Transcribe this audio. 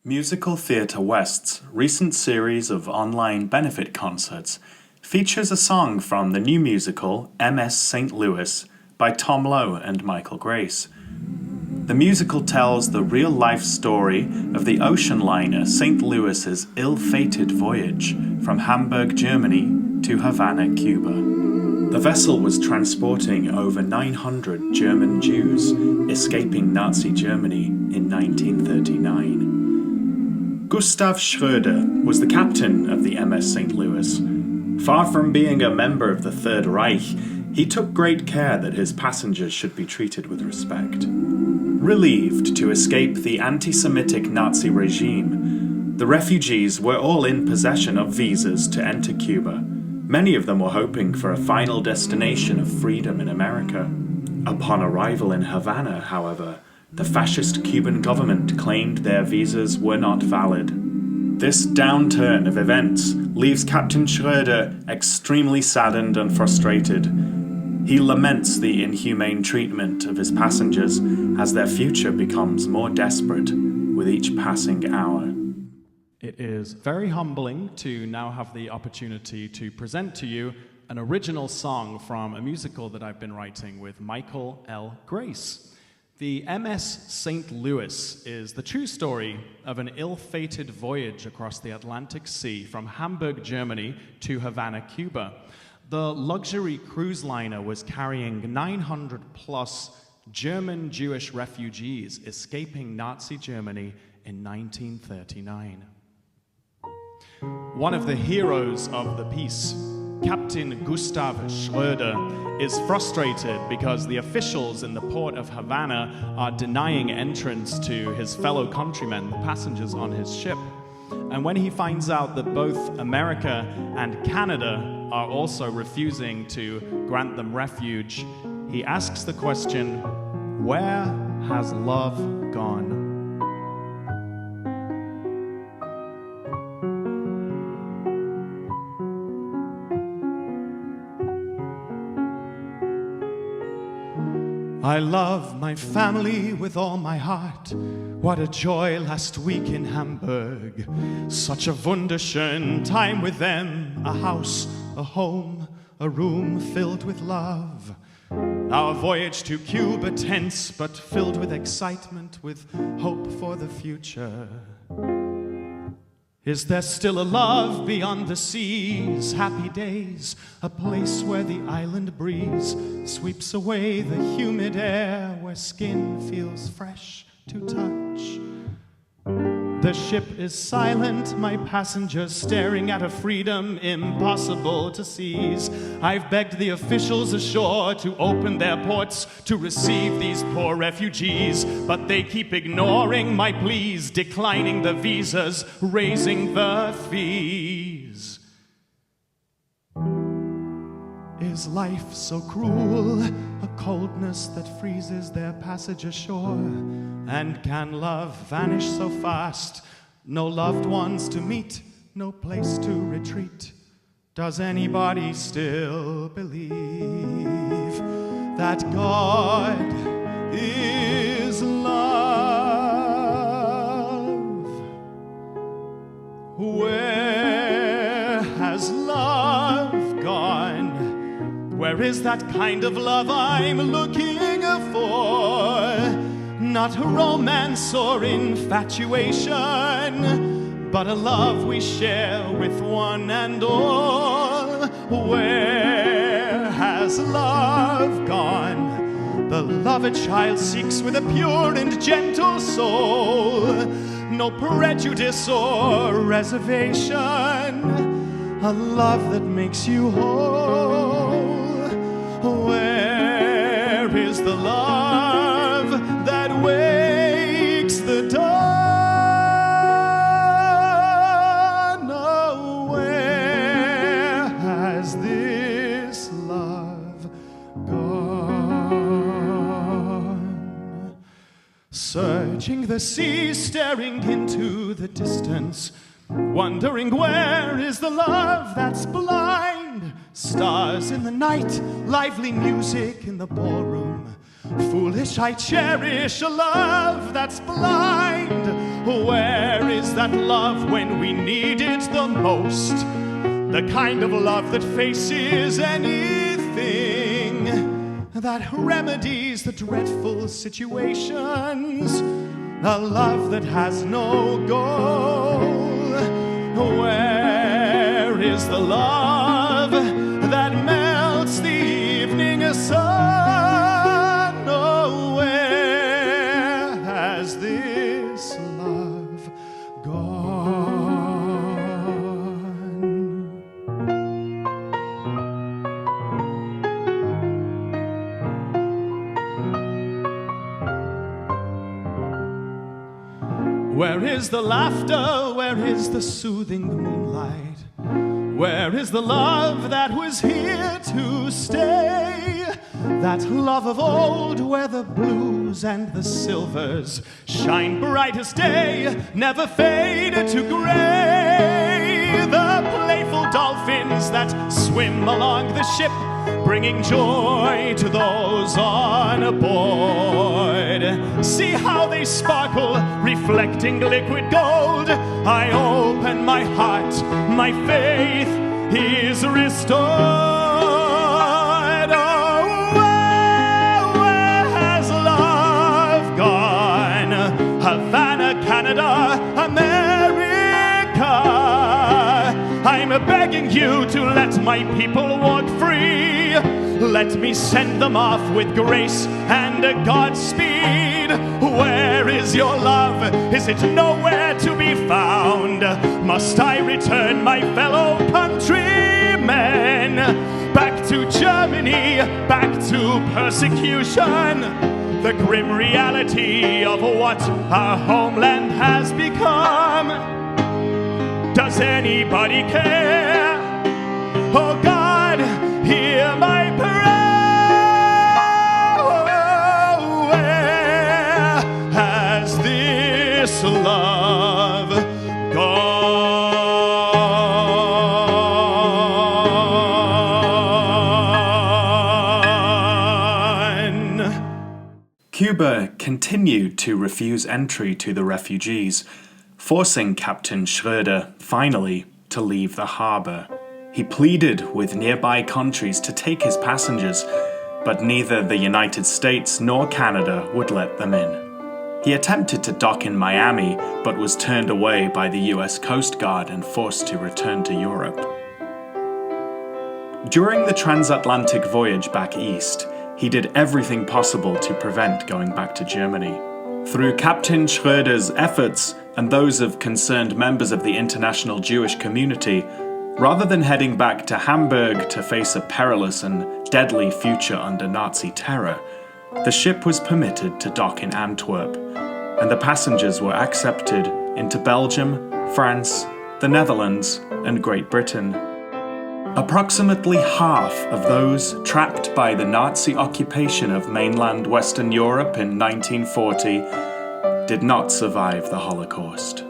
Musical Theatre West's recent series of online benefit concerts features a song from the new musical MS St. Louis by Tom Lowe and Michael Grace. The musical tells the real-life story of the ocean liner St. Louis's ill-fated voyage from Hamburg, Germany to Havana, Cuba. The vessel was transporting over 900 German Jews escaping Nazi Germany in 1939. Gustav Schröder was the captain of the MS St. Louis. Far from being a member of the Third Reich, he took great care that his passengers should be treated with respect. Relieved to escape the anti-Semitic Nazi regime, the refugees were all in possession of visas to enter Cuba. Many of them were hoping for a final destination of freedom in America. Upon arrival in Havana, however, the fascist Cuban government claimed their visas were not valid. This downturn of events leaves Captain Schröder extremely saddened and frustrated. He laments the inhumane treatment of his passengers as their future becomes more desperate with each passing hour. It is very humbling to now have the opportunity to present to you an original song from a musical that I've been writing with Michael L. Grace. The MS St. Louis is the true story of an ill-fated voyage across the Atlantic Sea from Hamburg, Germany to Havana, Cuba. The luxury cruise liner was carrying 900-plus German Jewish refugees escaping Nazi Germany in 1939. One of the heroes of the piece, Captain Gustav Schröder, is frustrated because the officials in the port of Havana are denying entrance to his fellow countrymen, the passengers on his ship. And when he finds out that both America and Canada are also refusing to grant them refuge, he asks the question, where has love gone? I love my family with all my heart. What a joy last week in Hamburg. Such a wunderschön time with them. A house, a home, a room filled with love. Our voyage to Cuba tense but filled with excitement, with hope for the future. Is there still a love beyond the seas? Happy days, a place where the island breeze sweeps away the humid air, where skin feels fresh to touch. The ship is silent, my passengers staring at a freedom impossible to seize. I've begged the officials ashore to open their ports to receive these poor refugees, but they keep ignoring my pleas, declining the visas, raising the fees. Is life so cruel, a coldness that freezes their passage ashore? And can love vanish so fast? No loved ones to meet, no place to retreat. Does anybody still believe that God is love? Where has love gone? Where is that kind of love I'm looking for? Not romance or infatuation, but a love we share with one and all. Where has love gone? The love a child seeks with a pure and gentle soul. No prejudice or reservation, a love that makes you whole. Where is the love that wakes the dawn? Oh, where has this love gone? Searching the sea, staring into the distance, wondering where is the love that's blind. Stars in the night, lively music in the ballroom. Foolish, I cherish a love that's blind. Where is that love when we need it the most, the kind of love that faces anything, that remedies the dreadful situations, a love that has no goal. Where is the love that melts the evening sun? Oh, where has this love gone? Where is the laughter? Where is the soothing moonlight? Where is the love that was here to stay? That love of old, where the blues and the silvers shine bright as day, never fade to gray. The playful dolphins that swim along the ship, bringing joy to those on board. See how they sparkle, reflecting liquid gold. I open my heart, my faith is restored. Oh, where has love gone? Havana, Canada, America. I'm begging you to let my people walk free. Let me send them off with grace and a Godspeed. Where is your love? Is it nowhere to be found? Must I return my fellow countrymen back to Germany, back to persecution? The grim reality of what our homeland has become. Does anybody care? Oh God, hear my prayer. Where has this love gone? Cuba continued to refuse entry to the refugees, forcing Captain Schröder, finally, to leave the harbour. He pleaded with nearby countries to take his passengers, but neither the United States nor Canada would let them in. He attempted to dock in Miami, but was turned away by the US Coast Guard and forced to return to Europe. During the transatlantic voyage back east, he did everything possible to prevent going back to Germany. Through Captain Schröder's efforts and those of concerned members of the international Jewish community, rather than heading back to Hamburg to face a perilous and deadly future under Nazi terror, the ship was permitted to dock in Antwerp, and the passengers were accepted into Belgium, France, the Netherlands, and Great Britain. Approximately half of those trapped by the Nazi occupation of mainland Western Europe in 1940 did not survive the Holocaust.